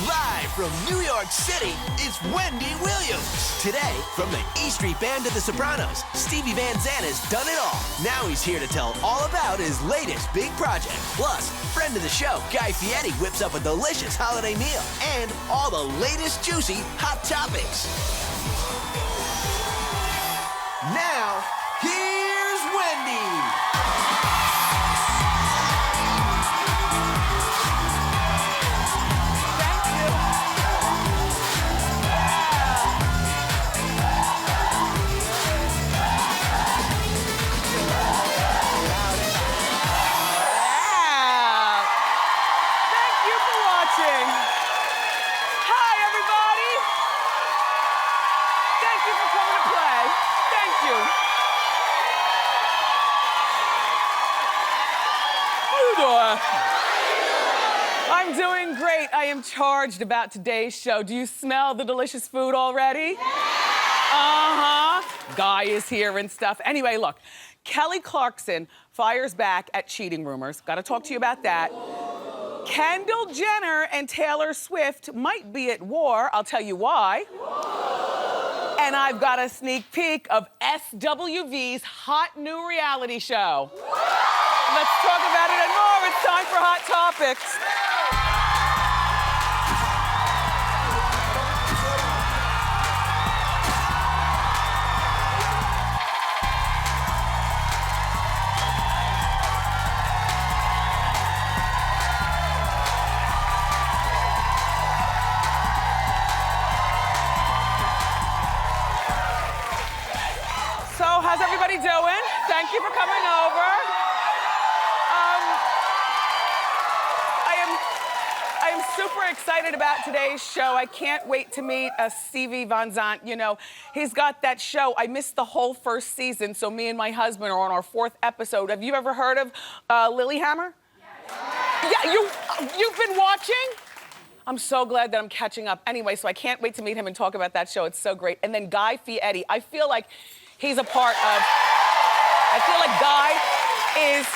Live from New York City, it's Wendy Williams. Today, from the E Street Band to The Sopranos, Stevie Van Zandt has done it all. Now he's here to tell all about his latest big project. Plus, friend of the show, Fieri, whips up a delicious holiday meal. And all the latest juicy hot topics. Now, here's Wendy. I'm doing great. I am charged about today's show. Do you smell the delicious food already? Guy is here and stuff. Anyway, look, Kelly Clarkson fires back at cheating rumors. Got to talk to you about that. Kendall Jenner and Taylor Swift might be at war. I'll tell you why. And I've got a sneak peek of SWV's hot new reality show. Let's talk about it and more. It's time for Hot Topics. So, how's everybody doing? Thank you for coming over. I am super excited about today's show. I can't wait to meet Stevie Van Zandt. You know, he's got that show. I missed the whole first season, so me and my husband are on our 4th episode. Have you ever heard of Lilyhammer? Yes. Yeah, you've been watching? I'm so glad that I'm catching up. Anyway, so I can't wait to meet him and talk about that show. It's so great. And then Fieri. I feel like he's a part of... I feel like Guy is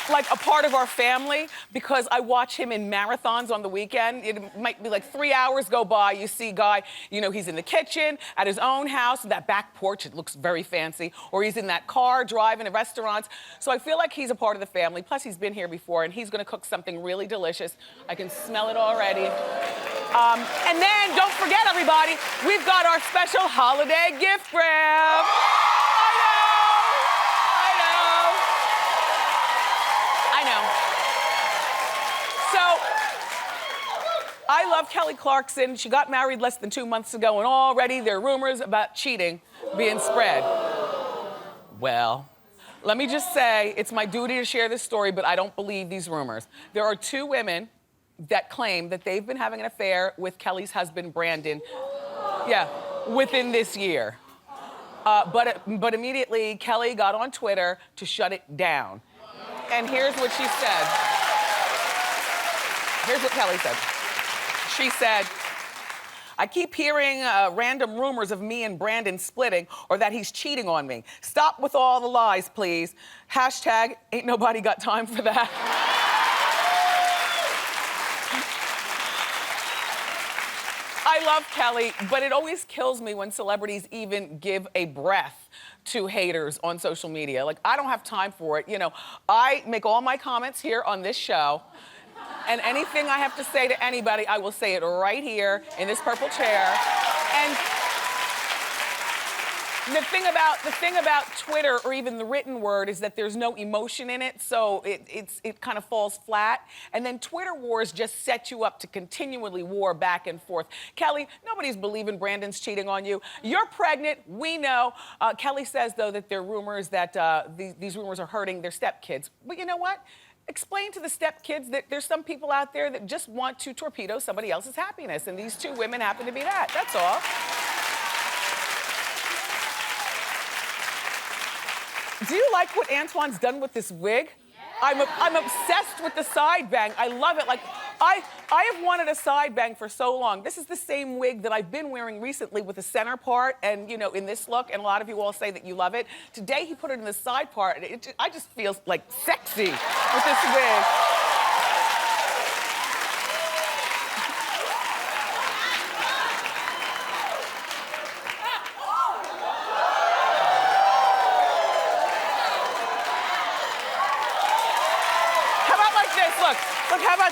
like a part of our family because I watch him in marathons on the weekend. It might be like 3 hours go by, you see Guy, you know, he's in the kitchen, at his own house, that back porch, it looks very fancy, or he's in that car driving to restaurants. So I feel like he's a part of the family. Plus, he's been here before, and he's gonna cook something really delicious. I can smell it already. And then, don't forget, everybody, we've got our special holiday gift grab. I love Kelly Clarkson. She got married less than 2 months ago, and already there are rumors about cheating being spread. Well, let me just say, it's my duty to share this story, but I don't believe these rumors. There are 2 women that claim that they've been having an affair with Kelly's husband, Brandon, within this year. But immediately, Kelly got on Twitter to shut it down. And here's what she said. Here's what Kelly said. She said, I keep hearing random rumors of me and Brandon splitting or that he's cheating on me. Stop with all the lies, please. Hashtag, ain't nobody got time for that. I love Kelly, but it always kills me when celebrities even give a breath to haters on social media. Like, I don't have time for it. You know, I make all my comments here on this show. And anything I have to say to anybody, I will say it right here in this purple chair. And the thing about Twitter or even the written word is that there's no emotion in it, so it kind of falls flat. And then Twitter wars just set you up to continually war back and forth. Kelly, nobody's believing Brandon's cheating on you. You're pregnant, we know. Kelly says, though, that there are rumors that these rumors are hurting their stepkids. But you know what? Explain to the stepkids that there's some people out there that just want to torpedo somebody else's happiness, and these 2 women happen to be that. That's all. Do you like what Antoine's done with this wig? I'm obsessed with the side bang. I love it. Like, I have wanted a side bang for so long. This is the same wig that I've been wearing recently with the center part and, you know, in this look, and a lot of you all say that you love it. Today, he put it in the side part, and I just feel, like, sexy with this wig.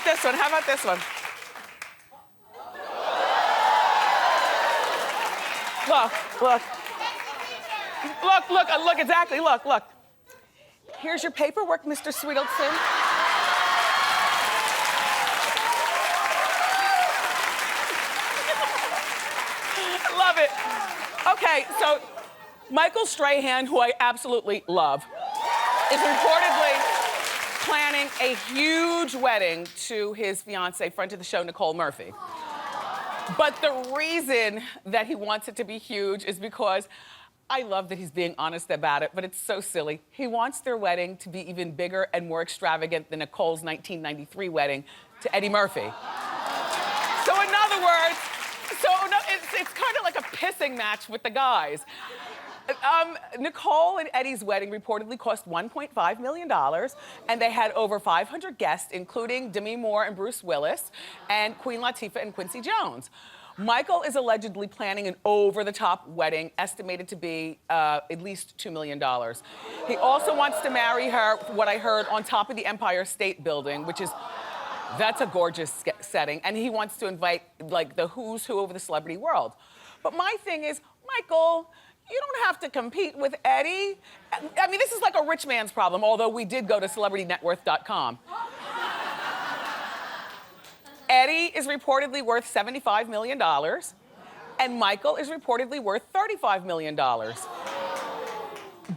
this one? How about this one? Look. Look, exactly, look. Here's your paperwork, Mr. Sweetleton. Love it. Okay, so Michael Strahan, who I absolutely love, is reportedly planning a huge wedding to his fiancée, friend of the show, Nicole Murphy. But the reason that he wants it to be huge is because I love that he's being honest about it, but it's so silly. He wants their wedding to be even bigger and more extravagant than Nicole's 1993 wedding to Eddie Murphy. So in other words, it's kind of like a pissing match with the guys. Nicole and Eddie's wedding reportedly cost $1.5 million, and they had over 500 guests, including Demi Moore and Bruce Willis, and Queen Latifah and Quincy Jones. Michael is allegedly planning an over-the-top wedding, estimated to be at least $2 million. He also wants to marry her, what I heard, on top of the Empire State Building, that's a gorgeous setting, and he wants to invite, like, the who's who of the celebrity world. But my thing is, Michael, you don't have to compete with Eddie. I mean, this is like a rich man's problem, although we did go to CelebrityNetWorth.com. Eddie is reportedly worth $75 million, and Michael is reportedly worth $35 million.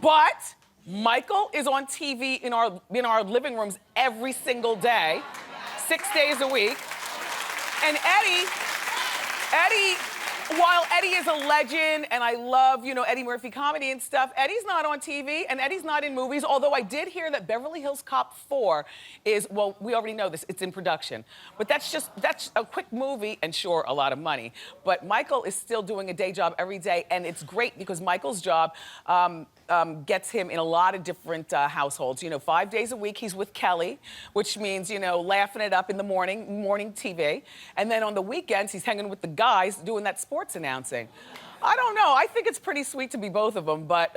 But Michael is on TV in our living rooms every single day, 6 days a week. And Eddie, while Eddie is a legend, and I love, Eddie Murphy comedy and stuff, Eddie's not on TV, and Eddie's not in movies, although I did hear that Beverly Hills Cop 4 is, well, we already know this, it's in production. But that's a quick movie, and sure, a lot of money. But Michael is still doing a day job every day, and it's great because Michael's job gets him in a lot of different households. 5 days a week, he's with Kelly, which means, laughing it up in the morning TV. And then on the weekends, he's hanging with the guys doing that sports announcing. I don't know. I think it's pretty sweet to be both of them, but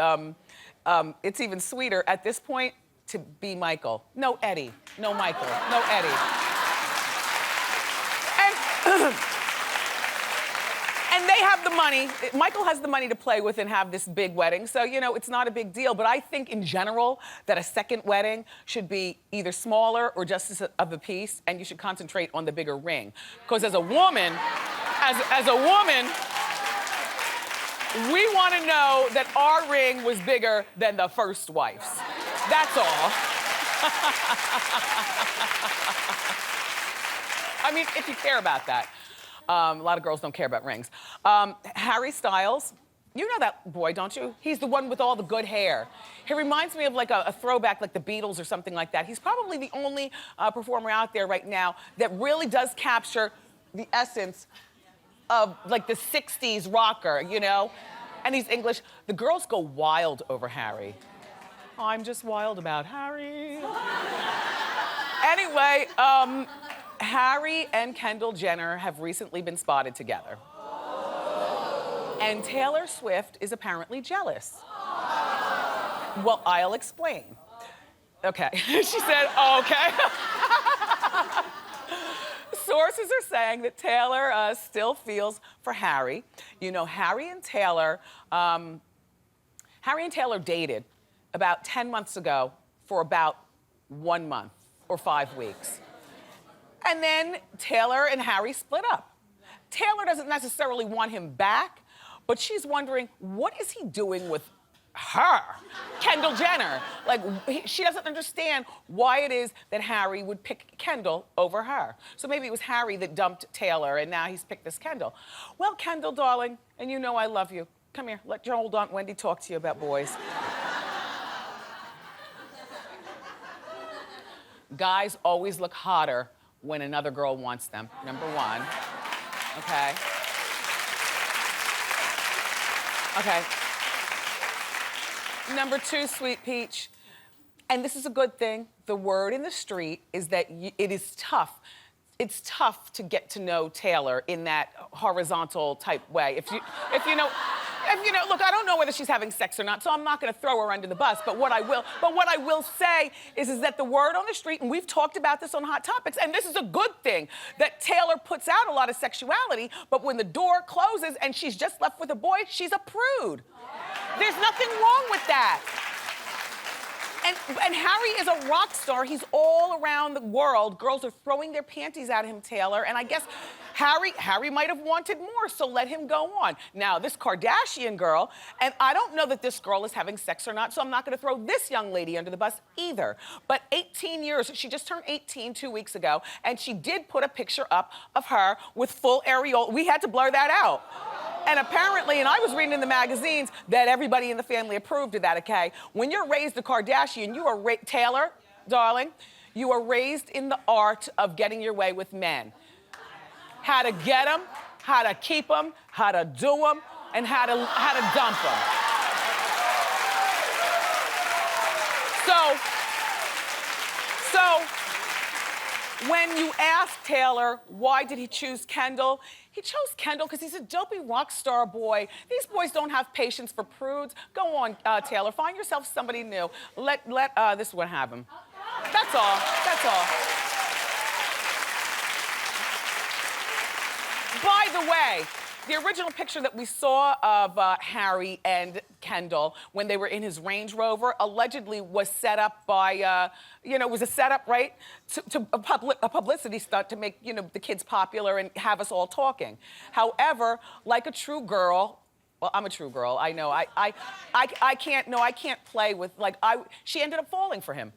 it's even sweeter at this point to be Michael. No Eddie. No Michael. No Eddie. And they have the money. Michael has the money to play with and have this big wedding. So, it's not a big deal. But I think in general that a second wedding should be either smaller or just of a piece, and you should concentrate on the bigger ring. Because as a woman, we want to know that our ring was bigger than the first wife's. That's all. I mean, if you care about that. A lot of girls don't care about rings. Harry Styles, you know that boy, don't you? He's the one with all the good hair. He reminds me of like a throwback, like the Beatles or something like that. He's probably the only performer out there right now that really does capture the essence of like the 60s rocker, And he's English. The girls go wild over Harry. I'm just wild about Harry. Anyway, Harry and Kendall Jenner have recently been spotted together. And Taylor Swift is apparently jealous. Well, I'll explain. Okay. She said, okay. Sources are saying that Taylor still feels for Harry. Harry and Taylor dated about 10 months ago for about 1 month or 5 weeks. And then Taylor and Harry split up. Taylor doesn't necessarily want him back, but she's wondering, what is he doing with her, Kendall Jenner? Like, she doesn't understand why it is that Harry would pick Kendall over her. So maybe it was Harry that dumped Taylor, and now he's picked this Kendall. Well, Kendall, darling, and you know I love you. Come here, let your old Aunt Wendy talk to you about boys. Guys always look hotter when another girl wants them, number one. Okay. Number two, Sweet Peach, and this is a good thing, the word in the street is that it is tough. It's tough to get to know Taylor in that horizontal type way. If you know, If, you know, look, I don't know whether she's having sex or not, so I'm not gonna throw her under the bus, but what I will say is that the word on the street, and we've talked about this on Hot Topics, and this is a good thing, that Taylor puts out a lot of sexuality, but when the door closes and she's just left with a boy, she's a prude. There's nothing wrong with that. And Harry is a rock star. He's all around the world. Girls are throwing their panties at him, Taylor. And I guess Harry might have wanted more, so let him go on. Now, this Kardashian girl, and I don't know that this girl is having sex or not, so I'm not gonna throw this young lady under the bus either. But 18 years, she just turned 18 2 weeks ago, and she did put a picture up of her with full areola. We had to blur that out. And apparently, and I was reading in the magazines that everybody in the family approved of that, okay? When you're raised a Kardashian, you are, Taylor, darling, you are raised in the art of getting your way with men. How to get them, how to keep them, how to do them, and how to dump them. So, when you ask Taylor, why did he choose Kendall? He chose Kendall because he's a dopey rock star boy. These boys don't have patience for prudes. Go on, Taylor, find yourself somebody new. Let this one have him. That's all, that's all. By the way, the original picture that we saw of Harry and Kendall when they were in his Range Rover allegedly was set up by, you know, it was a setup, right? To a publicity stunt to make, you know, the kids popular and have us all talking. However, like a true girl, well, I'm a true girl, I know, I can't play with, like, she ended up falling for him.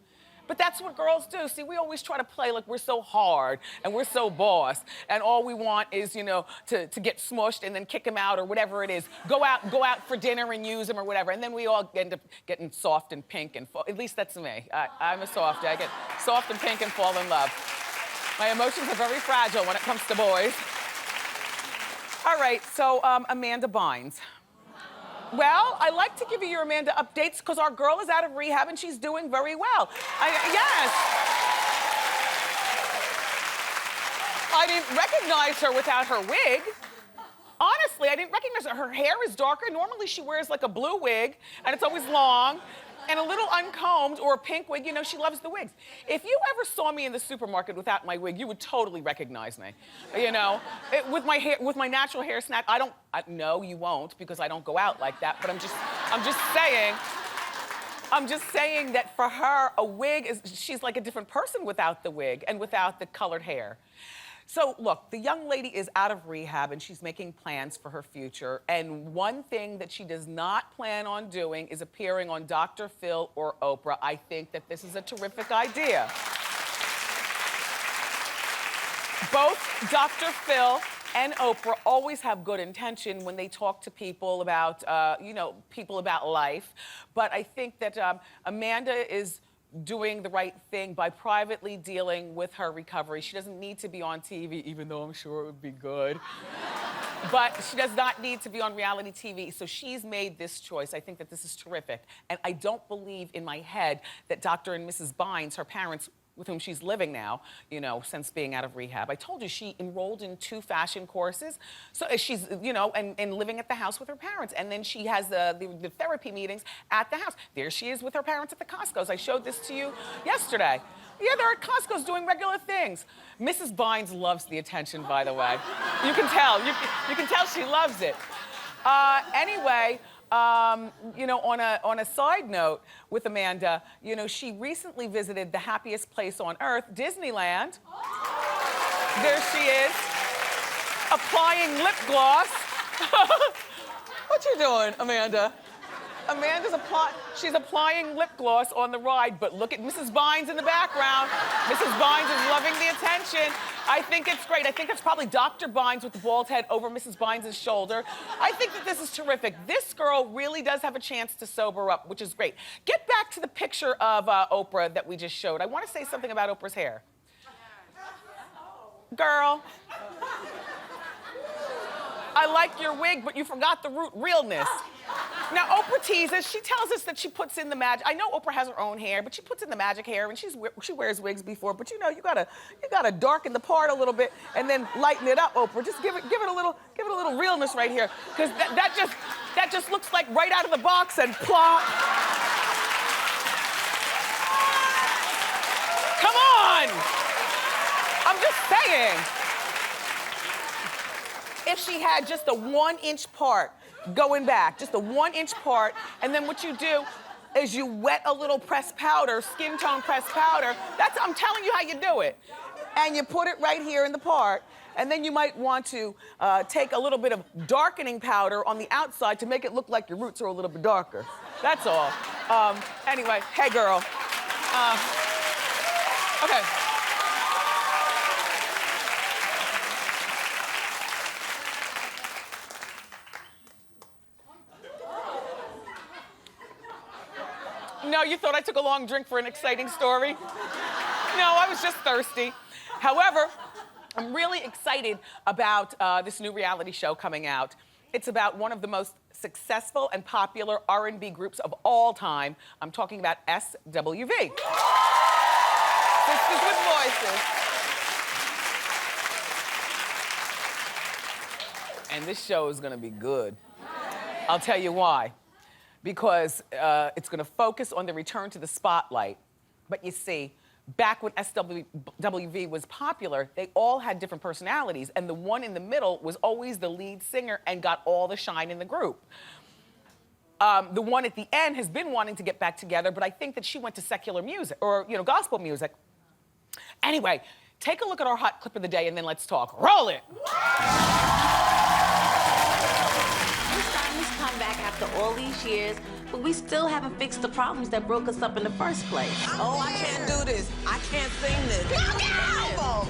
But that's what girls do. See, we always try to play like we're so hard and we're so boss, and all we want is, you know, to get smushed and then kick him out or whatever it is. Go out for dinner and use him or whatever, and then we all end up getting soft and pink and fall. At least that's me. I'm a softie. I get soft and pink and fall in love. My emotions are very fragile when it comes to boys. All right, so Amanda Bynes. Well, I like to give you your Amanda updates because our girl is out of rehab and she's doing very well. Yes. I didn't recognize her without her wig. Honestly, I didn't recognize her. Her hair is darker. Normally she wears like a blue wig and it's always long and a little uncombed or a pink wig. You know, she loves the wigs. If you ever saw me in the supermarket without my wig, you would totally recognize me. You know, with my hair, with my natural hair snap, no, you won't because I don't go out like that, but I'm just saying that for her, a wig she's like a different person without the wig and without the colored hair. So look, the young lady is out of rehab and she's making plans for her future. And one thing that she does not plan on doing is appearing on Dr. Phil or Oprah. I think that this is a terrific idea. Both Dr. Phil and Oprah always have good intention when they talk to people about, you know, people about life. But I think that Amanda is doing the right thing by privately dealing with her recovery. She doesn't need to be on TV, even though I'm sure it would be good. But she does not need to be on reality TV, so she's made this choice. I think that this is terrific. And I don't believe in my head that Dr. and Mrs. Bynes, her parents, with whom she's living now, you know, since being out of rehab. I told you she enrolled in 2 fashion courses. So she's, you know, and living at the house with her parents. And then she has the therapy meetings at the house. There she is with her parents at the Costco's. I showed this to you yesterday. Yeah, they're at Costco's doing regular things. Mrs. Bynes loves the attention, by the way. You can tell. You can tell she loves it. Anyway, you know, on a side note with Amanda, you know, she recently visited the happiest place on earth, Disneyland. There she is, applying lip gloss. What you doing, Amanda? She's applying lip gloss on the ride, but look at Mrs. Bynes in the background. Mrs. Bynes is loving the attention. I think it's great. I think it's probably Dr. Bynes with the bald head over Mrs. Bynes' shoulder. I think that this is terrific. This girl really does have a chance to sober up, which is great. Get back to the picture of Oprah that we just showed. I want to say something about Oprah's hair. Girl. I like your wig, but you forgot the realness. Now, Oprah teases. She tells us that she puts in the magic. I know Oprah has her own hair, but she puts in the magic hair, and she wears wigs before. But you know, you gotta darken the part a little bit and then lighten it up, Oprah. Just give it a little realness right here, because that just looks like right out of the box and plop. Come on! I'm just saying. If she had just a 1-inch part going back, just a 1-inch part, and then what you do is you wet a little pressed powder, skin tone pressed powder. I'm telling you how you do it. And you put it right here in the part, and then you might want to take a little bit of darkening powder on the outside to make it look like your roots are a little bit darker. That's all. Anyway, hey girl. Okay. No, you thought I took a long drink for an exciting story? No, I was just thirsty. However, I'm really excited about this new reality show coming out. It's about one of the most successful and popular R&B groups of all time. I'm talking about SWV. Sisters with Voices. And this show is gonna be good. I'll tell you why. Because it's gonna focus on the return to the spotlight. But you see, back when SWV was popular, they all had different personalities, and the one in the middle was always the lead singer and got all the shine in the group. The one at the end has been wanting to get back together, but I think that she went to secular music, or gospel music. Anyway, take a look at our hot clip of the day and then let's talk. Roll it! Come back after all these years, but we still haven't fixed the problems that broke us up in the first place. Oh, I can't do this. I can't sing this.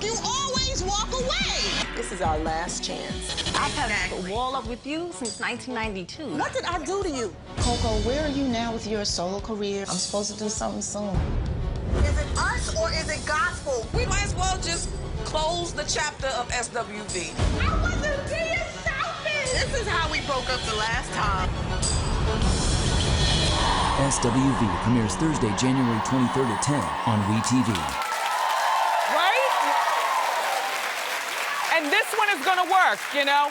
You always walk away. This is our last chance. I've had a wall up with you since 1992. What did I do to you? Coco, where are you now with your solo career? I'm supposed to do something soon. Is it us or is it gospel? We might as well just close the chapter of SWV. I wasn't being selfish. This is how we broke up the last time. SWV premieres Thursday, January 23rd at 10 on WeTV. Right? And this one is gonna work, you know?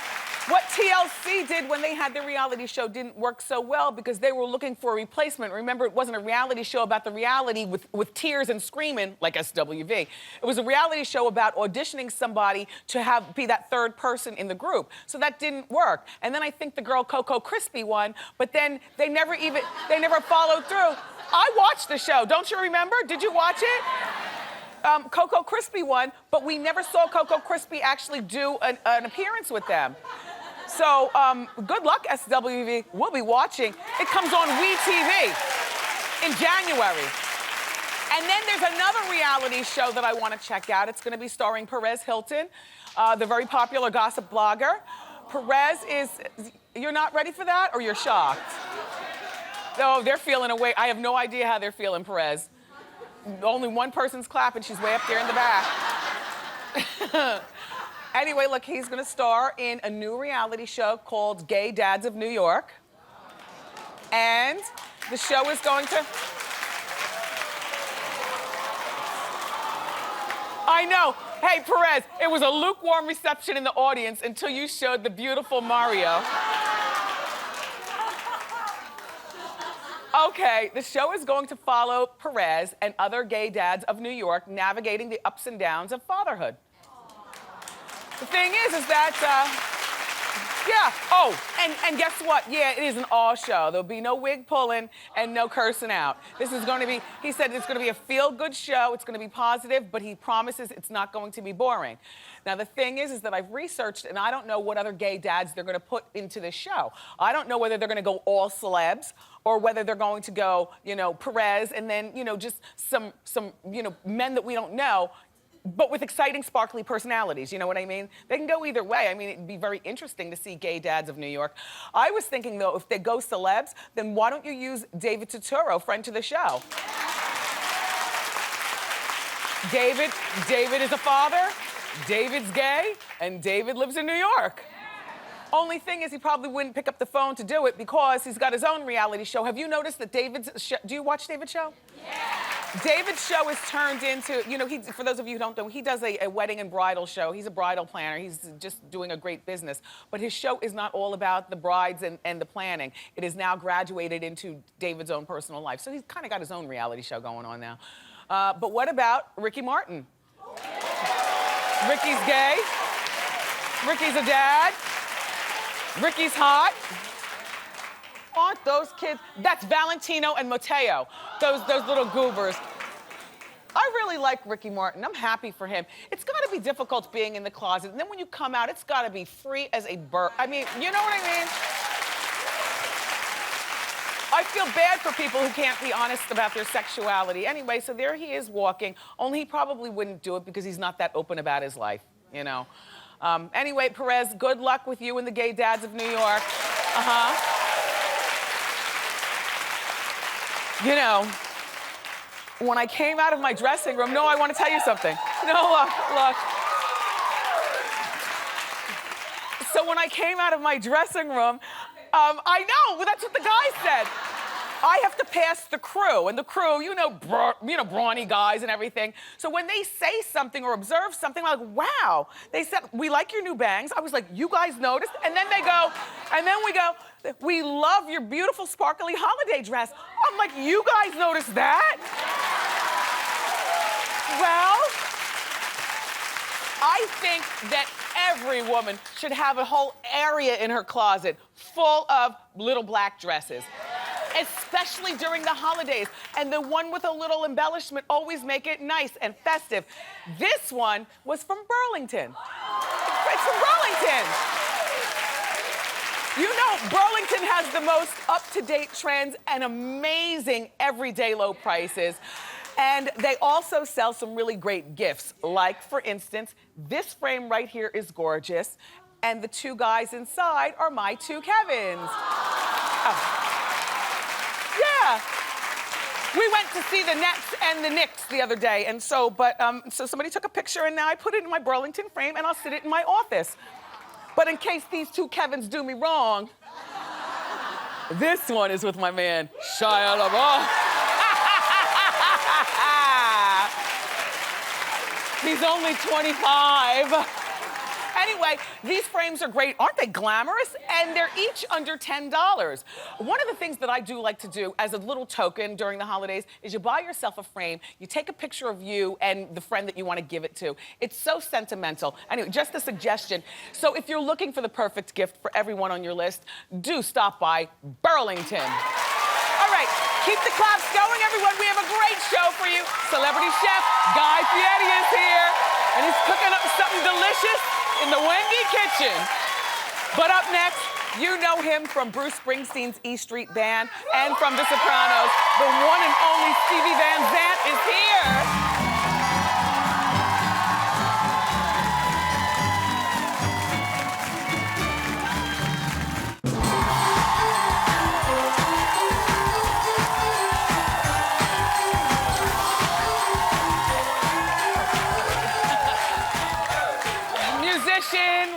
What TLC did when they had their reality show didn't work so well because they were looking for a replacement. Remember, it wasn't a reality show about the reality with tears and screaming like SWV. It was a reality show about auditioning somebody to be that third person in the group. So that didn't work. And then I think the girl Coco Crispy won, but then they never followed through. I watched the show, don't you remember? Did you watch it? Coco Crispy won, but we never saw Coco Crispy actually do an appearance with them. So, good luck, SWV. We'll be watching. It comes on WeTV in January. And then there's another reality show that I want to check out. It's going to be starring Perez Hilton, the very popular gossip blogger. Perez is, you're not ready for that, or you're shocked? Oh, they're feeling away. I have no idea how they're feeling, Perez. Only one person's clapping. She's way up there in the back. Anyway, look, he's gonna star in a new reality show called Gay Dads of New York. And the show is going to... I know. Hey, Perez, it was a lukewarm reception in the audience until you showed the beautiful Mario. Okay, the show is going to follow Perez and other gay dads of New York navigating the ups and downs of fatherhood. The thing is that, yeah. Oh, and guess what? Yeah, it is an all show. There'll be no wig pulling and no cursing out. This is going to be, he said it's going to be a feel-good show. It's going to be positive, but he promises it's not going to be boring. Now, the thing is that I've researched, and I don't know what other gay dads they're going to put into this show. I don't know whether they're going to go all celebs or whether they're going to go, Perez and then, just some men that we don't know, but with exciting, sparkly personalities, you know what I mean? They can go either way. I mean, it'd be very interesting to see gay dads of New York. I was thinking, though, if they go celebs, then why don't you use David Turturro, friend to the show? David is a father, David's gay, and David lives in New York. Only thing is he probably wouldn't pick up the phone to do it because he's got his own reality show. Have you noticed that David's show, do you watch David's show? Yeah. David's show is turned into, you know, for those of you who don't know, he does a wedding and bridal show. He's a bridal planner. He's just doing a great business. But his show is not all about the brides and the planning. It is now graduated into David's own personal life. So he's kind of got his own reality show going on now. But what about Ricky Martin? Ricky's gay. Ricky's a dad. Ricky's hot. Aren't those kids? That's Valentino and Mateo, those little goobers. I really like Ricky Martin. I'm happy for him. It's got to be difficult being in the closet, and then when you come out, it's got to be free as a bird. I mean, you know what I mean? I feel bad for people who can't be honest about their sexuality. Anyway, so there he is walking, only he probably wouldn't do it because he's not that open about his life, you know? Anyway, Perez, good luck with you and the gay dads of New York. You know, when I came out of my dressing room, no, I want to tell you something. No, look. So when I came out of my dressing room, I know, well, that's what the guy said. I have to pass the crew, and the crew, you know, brawny guys and everything. So when they say something or observe something, I'm like, wow. They said, we like your new bangs. I was like, you guys noticed? And then they go, and then we go, we love your beautiful sparkly holiday dress. I'm like, you guys noticed that? Well, I think that every woman should have a whole area in her closet full of little black dresses, especially during the holidays. And the one with a little embellishment always make it nice and festive. This one was from Burlington. It's from Burlington. You know, Burlington has the most up-to-date trends and amazing everyday low prices. And they also sell some really great gifts. Like, for instance, this frame right here is gorgeous. And the two guys inside are my two Kevins. Oh. Yeah. We went to see the Nets and the Knicks the other day. And so, so somebody took a picture and now I put it in my Burlington frame and I'll sit it in my office. But in case these two Kevins do me wrong, this one is with my man, Shia LaBeouf. He's only 25. Anyway, these frames are great. Aren't they glamorous? And they're each under $10. One of the things that I do like to do as a little token during the holidays is you buy yourself a frame, you take a picture of you and the friend that you want to give it to. It's so sentimental. Anyway, just a suggestion. So if you're looking for the perfect gift for everyone on your list, do stop by Burlington. All right, keep the claps going, everyone. We have a great show for you. Celebrity chef Guy Fieri is here, and he's cooking up something delicious in the Wendy kitchen. But up next, you know him from Bruce Springsteen's E Street Band and from The Sopranos. The one and only Stevie Van Zandt is here.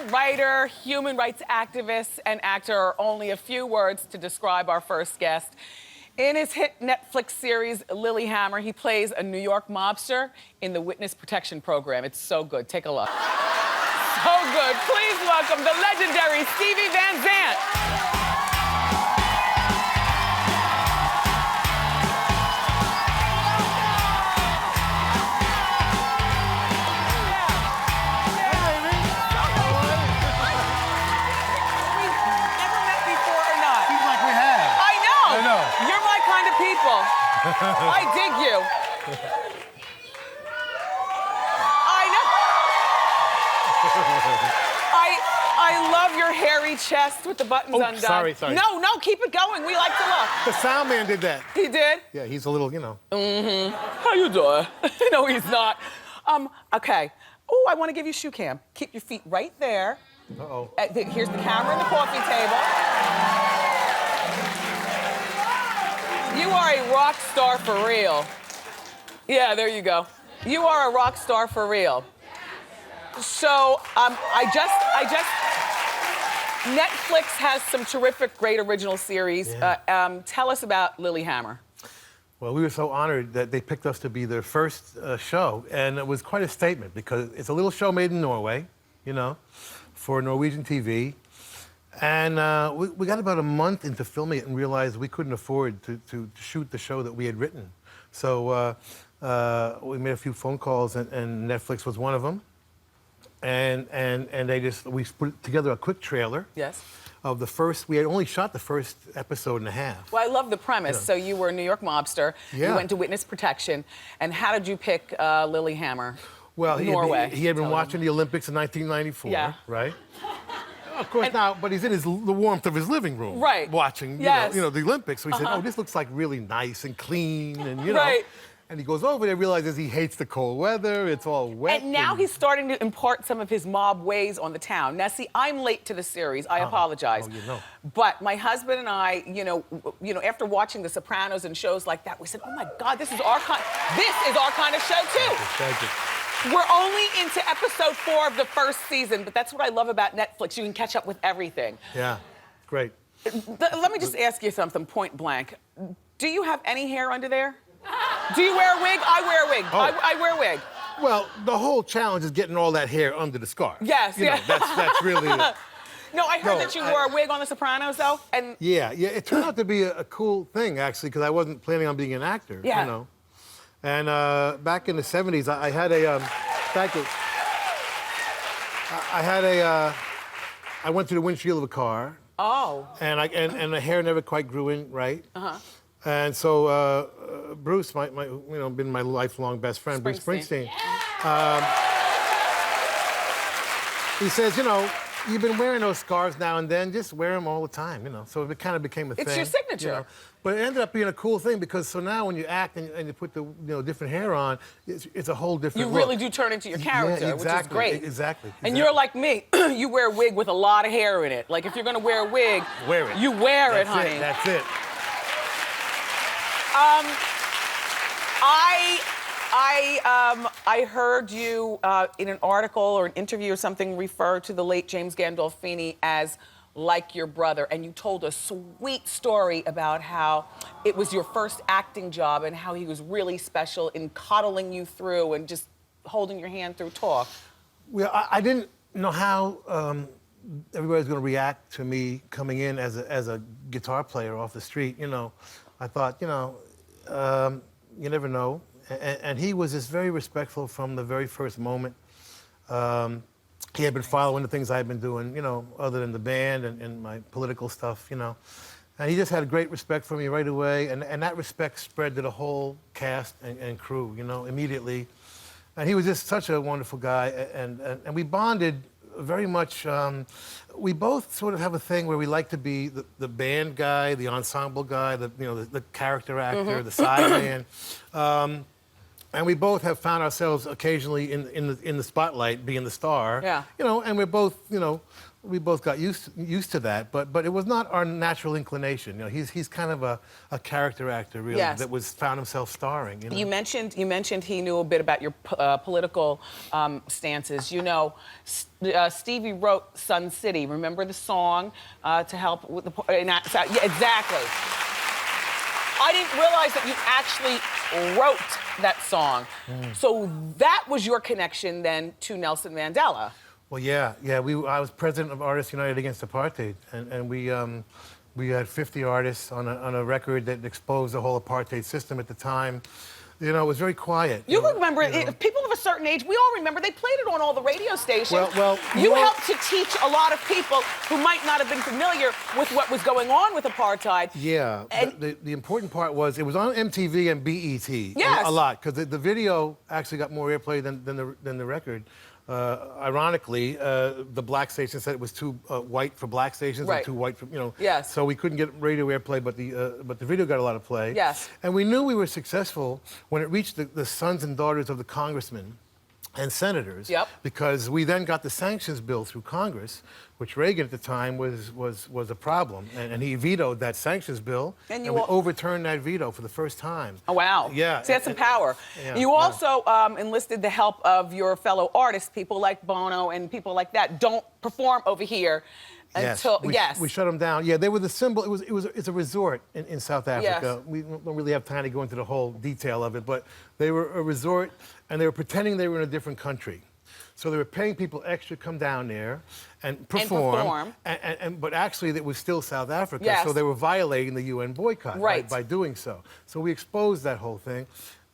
Writer, human rights activist, and actor are only a few words to describe our first guest. In his hit Netflix series, Lilyhammer, he plays a New York mobster in the Witness Protection Program. It's so good. Take a look. So good. Please welcome the legendary Stevie Van Zandt. I dig you. I love your hairy chest with the buttons undone. Sorry. No, keep it going. We like to look. The sound man did that. He did? Yeah, he's a little, you know. Mm-hmm. How you doing? No, he's not. Okay. Oh, I want to give you shoe cam. Keep your feet right there. Uh-oh. Here's the camera and the coffee table. You are a rock star for real. Yeah, there you go. You are a rock star for real. So, Netflix has some terrific, great original series. Yeah. Tell us about Lilyhammer. Well, we were so honored that they picked us to be their first show, and it was quite a statement because it's a little show made in Norway, you know, for Norwegian TV. And we got about a month into filming it and realized we couldn't afford to shoot the show that we had written. So we made a few phone calls, and Netflix was one of them. And we put together a quick trailer. Yes. Of the first, we had only shot the first episode and a half. Well, I love the premise. Yeah. So you were a New York mobster. Yeah. You went to witness protection. And how did you pick Lilyhammer? Well, Norway. He had been watching the Olympics in 1994, Yeah. right? Of course, but he's in the warmth of his living room, right? Watching, Yes. you know, the Olympics. So he said, "Oh, this looks like really nice and clean," and you know. Right. And he goes over there, realizes he hates the cold weather. It's all wet. And now he's starting to impart some of his mob ways on the town. Now, see, I'm late to the series. I apologize. Oh, you know. But my husband and I, you know, after watching The Sopranos and shows like that, we said, "Oh my God, this is our kind of show too." Thank you. We're only into episode 4 of the first season, but that's what I love about Netflix. You can catch up with everything. Yeah, great. Let me just ask you something, point blank. Do you have any hair under there? Do you wear a wig? I wear a wig. Oh. I wear a wig. Well, the whole challenge is getting all that hair under the scarf. Yes, you yeah. know, that's really it. No, I heard that you wore a wig on The Sopranos, though. And Yeah, it turned out to be a cool thing, actually, because I wasn't planning on being an actor, Yeah. you know. And back in the 70s, I had a, thank you. I went to the windshield of a car. Oh. And the hair never quite grew in right. And so Bruce, been my lifelong best friend, Bruce Springsteen. He says, you know, you've been wearing those scarves now and then, just wear them all the time, you know. So it kind of became a thing. It's your signature. You know? But it ended up being a cool thing because so now when you act and you put the different hair on, it's a whole different You look. really do turn into your character, which is great. Exactly. And you're like me. You wear a wig with a lot of hair in it. Like, if you're going to wear a wig, wear it. You wear it, honey. That's it. I heard you in an article or an interview or something refer to the late James Gandolfini as like your brother, and you told a sweet story about how it was your first acting job and how he was really special in coddling you through and just holding your hand through talk. Well, I didn't know how everybody was going to react to me coming in as a guitar player off the street. You know, I thought, you know, you never know. And he was just very respectful from the very first moment. He had been following the things I had been doing, you know, other than the band and my political stuff, you know. And he just had great respect for me right away. And that respect spread to the whole cast and crew, you know, immediately. And he was just such a wonderful guy. And we bonded very much. We both sort of have a thing where we like to be the band guy, the ensemble guy, the character actor, the side man. And we both have found ourselves occasionally in the spotlight, being the star. Yeah. You know, and we're both, you know, we both got used to that. But it was not our natural inclination. You know, he's kind of a character actor, really, Yes. that found himself starring. You know? You mentioned he knew a bit about your political stances. You know, Stevie wrote Sun City. Remember the song to help with the... yeah, exactly. I didn't realize that you actually wrote that song. So that was your connection then to Nelson Mandela. Well, yeah. I was president of Artists United Against Apartheid, and we had 50 artists on a record that exposed the whole apartheid system at the time. You know, it was very quiet. You remember, people of a certain age, we all remember, they played it on all the radio stations. Well, you helped to teach a lot of people who might not have been familiar with what was going on with apartheid. Yeah, and the important part was it was on MTV and BET. Yes. A lot, because the video actually got more airplay than the record. Ironically, the black station said it was too white for black stations and too white for, you know. Yes. So we couldn't get radio airplay, but the video got a lot of play. Yes. And we knew we were successful when it reached the sons and daughters of the congressmen and senators. Yep. Because we then got the sanctions bill through Congress, which Reagan at the time was a problem, and he vetoed that sanctions bill, and we overturned that veto for the first time. Oh, wow. Yeah. See, that's some power. Yeah, you also enlisted the help of your fellow artists, people like Bono and people like that. Don't perform over here until we shut them down. Yeah, they were the symbol. It's a resort in South Africa. Yes. We don't really have time to go into the whole detail of it, but they were a resort, and they were pretending they were in a different country. So they were paying people extra to come down there and perform. But actually, it was still South Africa. Yes. So they were violating the UN boycott Right. by doing so. So we exposed that whole thing.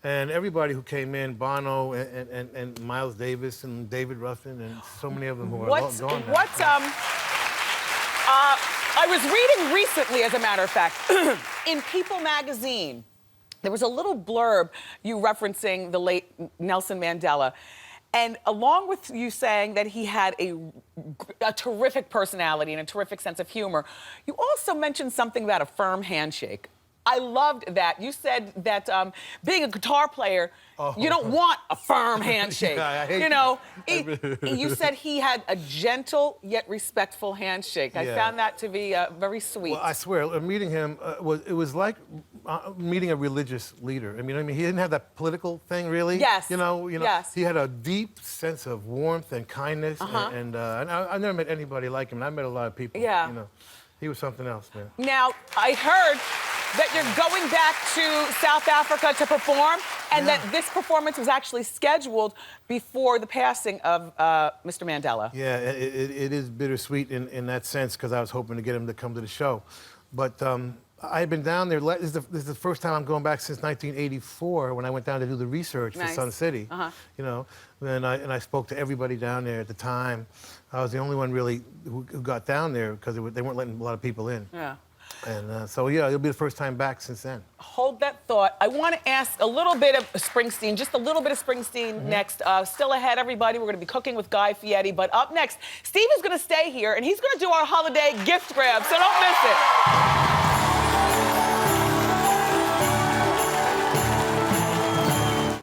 And everybody who came in, Bono and Miles Davis and David Ruffin and so many of them who are gone now. I was reading recently, as a matter of fact, in People magazine, there was a little blurb you referencing the late Nelson Mandela. And along with you saying that he had a terrific personality and a terrific sense of humor, you also mentioned something about a firm handshake. I loved that. You said that being a guitar player, you don't want a firm handshake. Yeah, I hate you know, you said he had a gentle yet respectful handshake. I found that to be very sweet. Well, I swear, meeting him was like meeting a religious leader. I mean, he didn't have that political thing really. Yes. Yes. He had a deep sense of warmth and kindness, and I never met anybody like him. And I met a lot of people. Yeah. He was something else, man. Now, I heard that you're going back to South Africa to perform, and that this performance was actually scheduled before the passing of Mr. Mandela. Yeah, it is bittersweet in that sense, because I was hoping to get him to come to the show. But I had been down there. This is the first time I'm going back since 1984, when I went down to do the research for Sun City. And I spoke to everybody down there at the time. I was the only one really who got down there, because they weren't letting a lot of people in. Yeah. And so, yeah, it'll be the first time back since then. Hold that thought. I want to ask a little bit of Springsteen, just a little bit of Springsteen next. Still ahead, everybody. We're going to be cooking with Guy Fieri. But up next, Steve is going to stay here, and he's going to do our holiday gift grab, so don't miss it.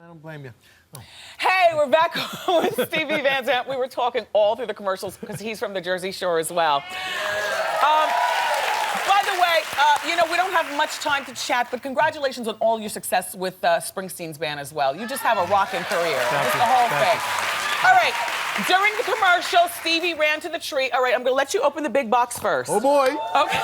I don't blame you. Oh. Hey, we're back with Stevie Van Zandt. We were talking all through the commercials because he's from the Jersey Shore as well. By the way, we don't have much time to chat, but congratulations on all your success with Springsteen's band as well. You just have a rocking career. Just the whole thing. All right. During the commercial, Stevie ran to the tree. All right, I'm going to let you open the big box first. Oh, boy. Okay.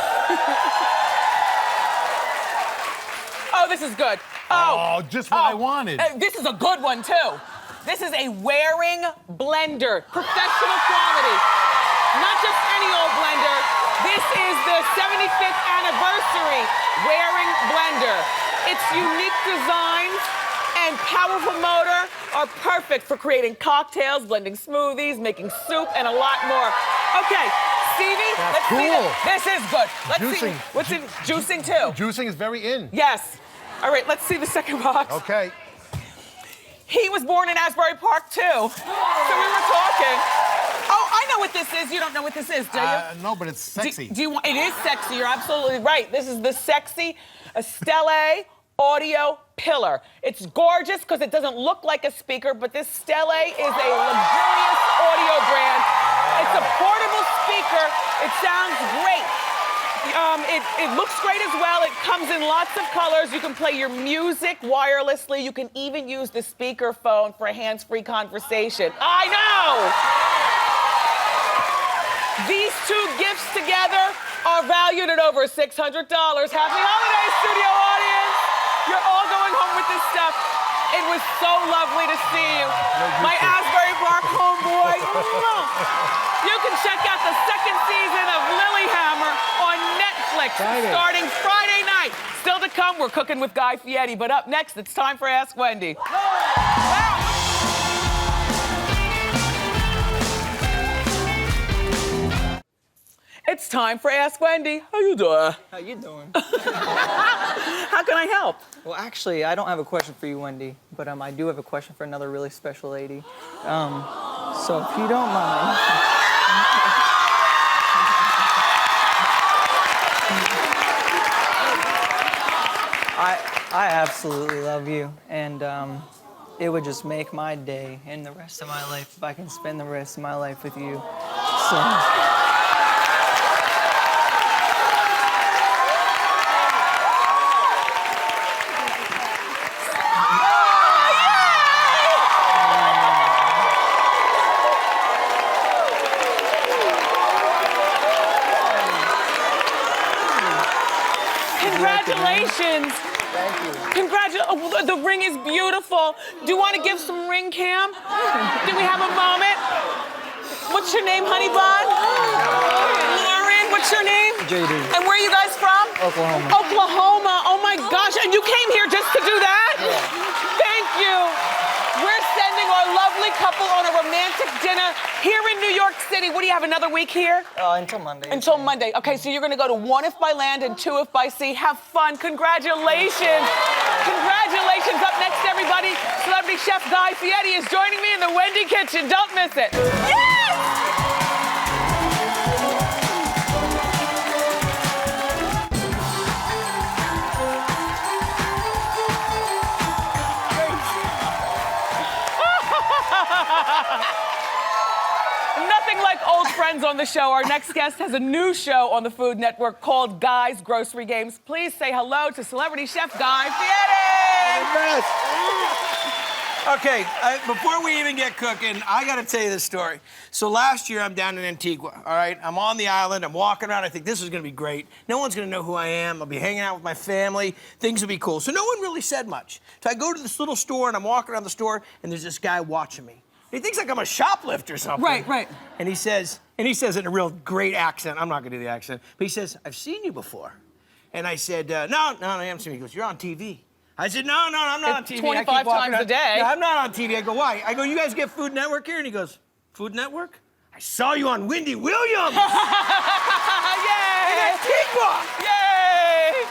Oh, this is good. Oh, just what I wanted. This is a good one, too. This is a wearing blender. Professional quality. Not just any old blender. This is the 75th anniversary wearing blender. Its unique designs and powerful motor are perfect for creating cocktails, blending smoothies, making soup, and a lot more. Okay, Stevie, let's see this. This is good. Let's see. What's it? Juicing, too. Juicing is very in. Yes. All right, let's see the second box. Okay. He was born in Asbury Park, too. So we were talking. Oh, I know what this is. You don't know what this is, do you? No, but it's sexy. Do you want? It is sexy. You're absolutely right. This is the sexy Stella audio pillar. It's gorgeous because it doesn't look like a speaker, but this Stella is a luxurious audio brand. It's a portable speaker. It sounds great. It looks great as well. It comes in lots of colors. You can play your music wirelessly. You can even use the speaker phone for a hands-free conversation. I know! These two gifts together are valued at over $600. Happy holidays, studio audience! You're all going home with this stuff. It was so lovely to see you. My Asbury Park homeboy. You can check out the second season of Lilyhammer on Netflix starting Friday night. Still to come, we're cooking with Guy Fieri. But up next, it's time for Ask Wendy. It's time for Ask Wendy. How you doing? How you doing? How can I help? Well, actually, I don't have a question for you, Wendy, but I do have a question for another really special lady. So if you don't mind. I absolutely love you, and it would just make my day and the rest of my life if I can spend the rest of my life with you. So. Congratulations. Thank you. The ring is beautiful. Do you want to give some ring cam? Do we have a moment? What's your name, honey bun? Lauren, what's your name? JD. And where are you guys from? Oklahoma. Oklahoma. Oh my gosh. And you came here just to do that? Yeah. Thank you. We're sending our lovely couple on a romantic dinner here in New York City. What do you have, another week here? Until Monday. Until Monday. Okay, so you're gonna go to 1 if by land and 2 if by sea. Have fun. Congratulations. Congratulations. Up next, everybody, celebrity chef Guy Fieri is joining me in the Wendy kitchen. Don't miss it. Yes! Nothing like old friends on the show. Our next guest has a new show on the Food Network called Guy's Grocery Games. Please say hello to celebrity chef Guy Fieri. Okay, before we even get cooking, I gotta tell you this story. So last year, I'm down in Antigua, all right? I'm on the island, I'm walking around, I think this is gonna be great. No one's gonna know who I am, I'll be hanging out with my family, things will be cool. So no one really said much. So I go to this little store, and I'm walking around the store, and there's this guy watching me. He thinks like I'm a shoplifter or something. Right. And he says in a real great accent, I'm not gonna do the accent, but he says, I've seen you before. And I said, no, I haven't seen you. He goes, you're on TV. I said, no, I'm not on TV. 25 times a day. No, I'm not on TV. I go, why? I go, you guys get Food Network here? And he goes, Food Network? I saw you on Wendy Williams. Yay! Antigua. Yay!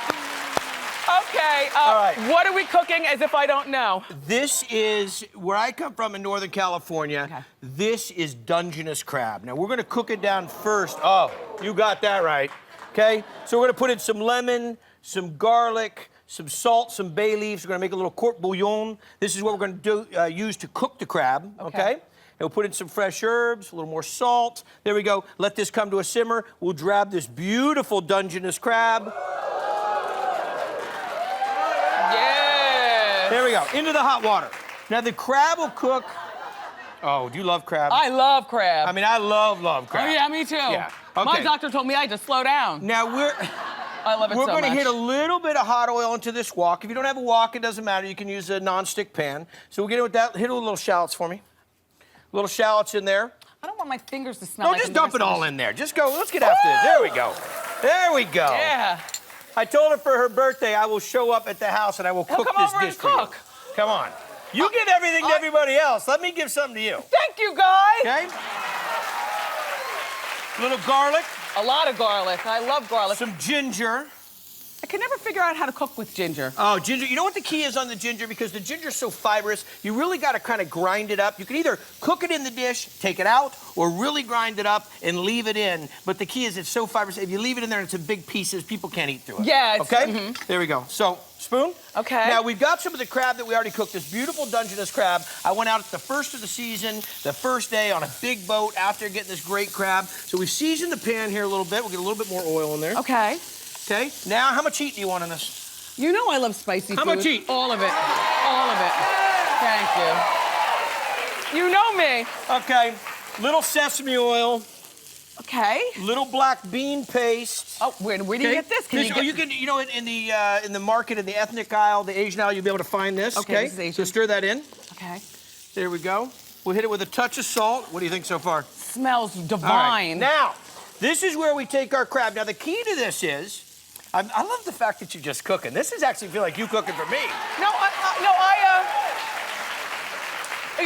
Okay, All right. What are we cooking as if I don't know? This is where I come from in Northern California. Okay. This is Dungeness crab. Now, we're gonna cook it down first. Oh, you got that right. Okay? So we're gonna put in some lemon, some garlic, some salt, some bay leaves. We're gonna make a little court bouillon. This is what we're gonna use to cook the crab, okay? And we'll put in some fresh herbs, a little more salt. There we go. Let this come to a simmer. We'll grab this beautiful Dungeness crab. Yeah. There we go, into the hot water. Now the crab will cook. Oh, do you love crab? I love crab. I mean, I love crab. Oh yeah, me too. Yeah. My Okay. doctor told me I had to slow down. Now I love it we're so going to much. hit a little bit of hot oil into this wok. If you don't have a wok, it doesn't matter. You can use a non-stick pan. So we'll get in with that. Hit a little shallots for me. Little shallots in there. I don't want my fingers to smell No, like just I'm dump it all in there. Just go. Let's get after this. There we go. There we go. Yeah. I told her for her birthday I will show up at the house and I will cook come this over and dish for you. cook. Come on. You give everything to everybody else. Let me give something to you. Thank you, guys. Okay? Little garlic. A lot of garlic. I love garlic. Some ginger. I can never figure out how to cook with ginger. Oh, ginger. You know what the key is on the ginger? Because the ginger's so fibrous, you really got to kind of grind it up. You can either cook it in the dish, take it out, or really grind it up and leave it in. But the key is it's so fibrous. If you leave it in there and it's in big pieces, people can't eat through it. Yeah. Okay? There we go. So, spoon. Okay. Now, we've got some of the crab that we already cooked, this beautiful Dungeness crab. I went out at the first of the season, the first day on a big boat after getting this great crab. So we've seasoned the pan here a little bit. We'll get a little bit more oil in there. Okay. Okay. Now, how much heat do you want in this? You know I love spicy food. How much heat? All of it. All of it. Thank you. You know me. Okay. Little sesame oil. Okay. Little black bean paste. Oh, where do you get this? You know, in the market, in the ethnic aisle, the Asian aisle, you'll be able to find this. Okay, this is Asian. So stir that in. Okay. There we go. We'll hit it with a touch of salt. What do you think so far? Smells divine. All right. Now, this is where we take our crab. Now, the key to this is, I love the fact that you're just cooking. This is actually feel like you cooking for me. No,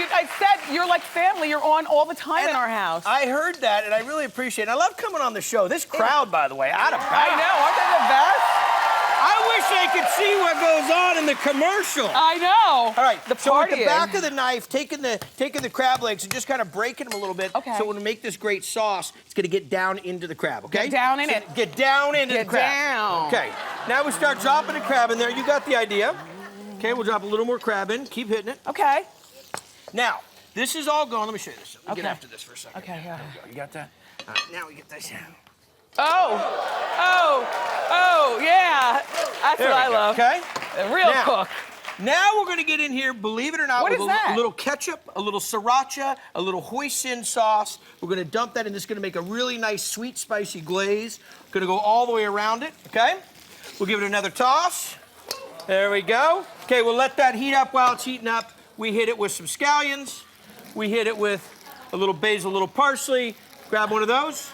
I said you're like family. You're on all the time in our house. I heard that, and I really appreciate it. I love coming on the show. This crowd, by the way, out of bounds. I know. Aren't they the best? I wish I could see what goes on in the commercial. I know. All right, so with the partying. back of the knife, taking the crab legs and just kind of breaking them a little bit. Okay. So when we make this great sauce, it's going to get down into the crab, okay? Get down in it. Get down into the crab. Down. Okay, now we start dropping the crab in there. You got the idea. Okay, we'll drop a little more crab in. Keep hitting it. Okay. Now, this is all going. Let me show you this. Let me Okay. get after this for a second. Okay, yeah. There we go. You got that? All right, now we get this. Oh, yeah. That's There what we I go, love. Okay? A real Now, cook. Now we're going to get in here, believe it or not, What with is a that? little ketchup, a little sriracha, a little hoisin sauce. We're going to dump that in. This is going to make a really nice, sweet, spicy glaze. Going to go all the way around it, okay? We'll give it another toss. There we go. Okay, we'll let that heat up. While it's heating up, we hit it with some scallions. We hit it with a little basil, a little parsley. Grab one of those.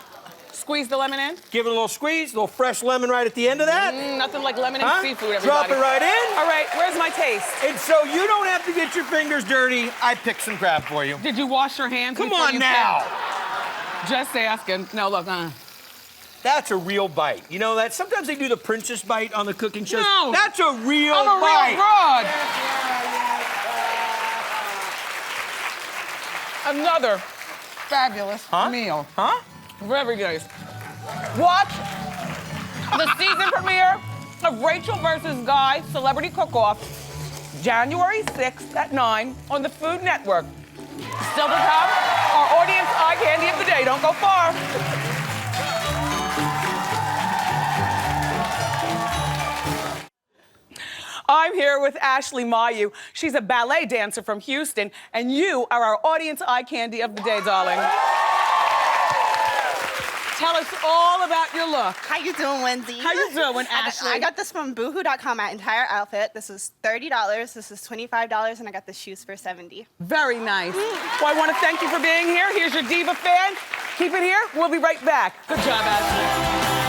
Squeeze the lemon in. Give it a little squeeze, a little fresh lemon right at the end of that. Nothing like lemon and seafood, everybody. Drop it right in. All right, where's my taste? And so you don't have to get your fingers dirty. I picked some crab for you. Did you wash your hands? Come before on you now. Just asking. No, look. That's a real bite. You know that? Sometimes they do the princess bite on the cooking shows. No. That's a real I'm a bite. real broad. Another fabulous meal. Huh? Very nice. Watch the season premiere of Rachel vs. Guy Celebrity Cook-Off, January 6th at 9 on the Food Network. Still to come, our audience eye candy of the day. Don't go far. I'm here with Ashley Mayu. She's a ballet dancer from Houston, and you are our audience eye candy of the day, darling. Tell us all about your look. How you doing, Wendy? How you doing, Ashley? I got this from boohoo.com, my entire outfit. This is $30, this is $25, and I got the shoes for $70. Very nice. Well, I want to thank you for being here. Here's your diva fan. Keep it here. We'll be right back. Good job, Ashley.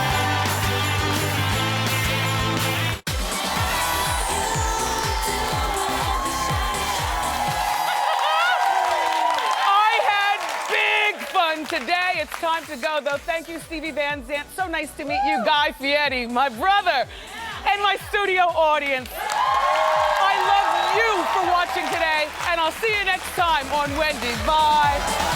Today, it's time to go, though. Thank you, Stevie Van Zandt. So nice to meet you, Guy Fieri, my brother, and my studio audience. I love you for watching today, and I'll see you next time on Wendy. Bye.